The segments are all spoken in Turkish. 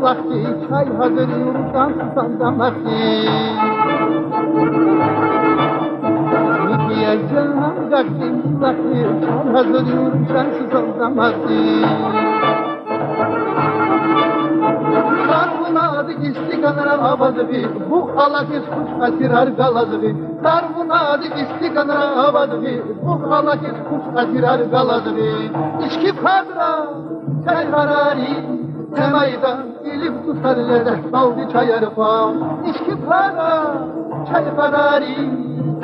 vakti, çay hazır yurttan tutan vakti. Niye canım vakti, vakti, çay hazır yurttan tutan vakti. Sarvunadı istikanına avadı bir, bu alakis kuş atirar galadı bir. Sarvunadı istikanına avadı bir, bu alakis kuş atirar galadı bir. İçki kadra, çay harari, temayda ilip tutar lede, daldı çay arpa. İçki kadra, çay harari,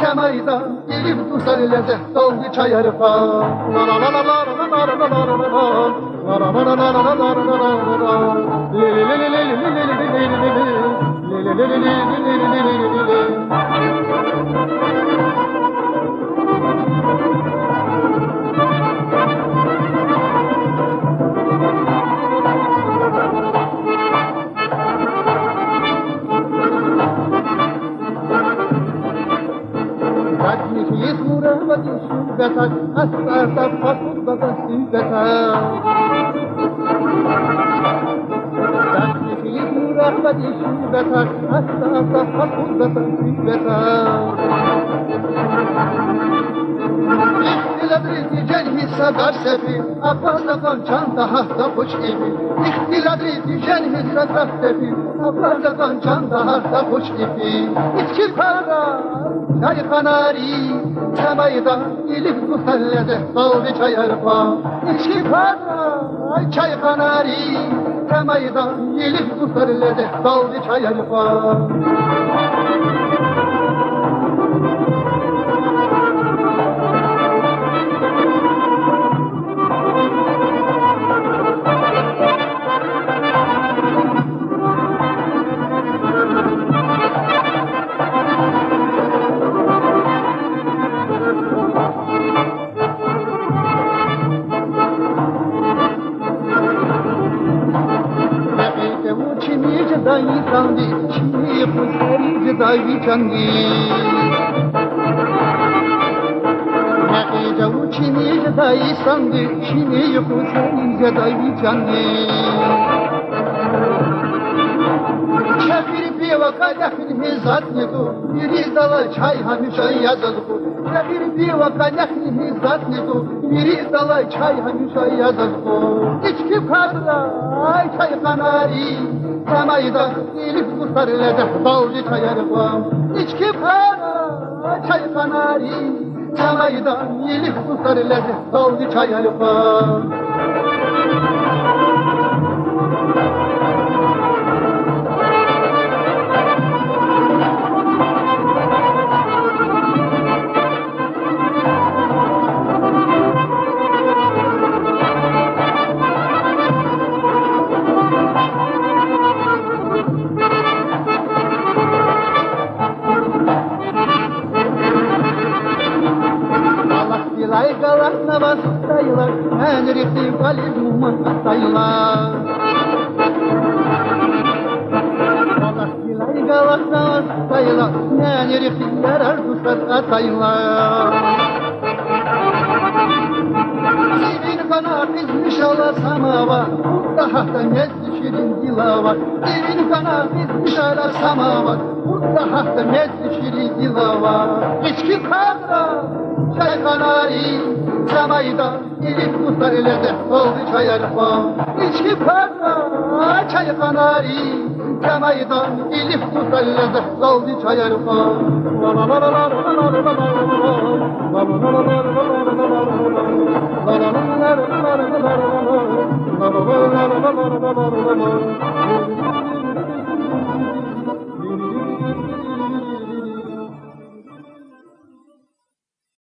temayda ilip tutar lede, daldı çay arpa. La la la la la la la la la la la. Kadnihiz murabadi şubbetak, asrarda fakuldada sübbetak. Kadnihiz murabadi şubbetak, asrarda fakuldada sübbetak. İhtiladri dicel hissedar sefi, abardadan çanda hasta kuş gibi. İhtiladri dicel hissedar sefi, abardadan çanda hasta kuş gibi. İçki para, çay kanari, temayda ilip musallede, daldı çay arpa. İçki para, çay kanari, temayda ilip musallede, daldı çay arpa. Dayı sandı, şimdi kusarıcı dayı candı. Mehide uçinici dayı sandı, şimdi kusarıcı dayı candı. Şefir piva kadehil hizat nidu, biri dala çay hamişa yazıldı. Şefir piva kadehil hizat nidu, biri dala çay hamişa yazıldı. İçki kadra, çay kanari, temayda ilip tutar lede, daldı çay arpa. İçki para, çay kanari, temayda ilip tutar lede, daldı çay arpa. Galakna basaylar, enrikti valizmuman ataylar. Galakna basaylar, enrikti yarar kusat ataylar. Divin kana bizmiş ala samava, daha da nezli şirin dilava. Divin kana bizmiş ala samava, daha da nezli şirin dilava. İçki kadra, çay kanari, temayda ilip tutar lede, oldu çay arpa. İçki para, çay kanari, temayda ilip tutar lede, oldu çay arpa. La la la la la la la la la la la la la la la la la la la.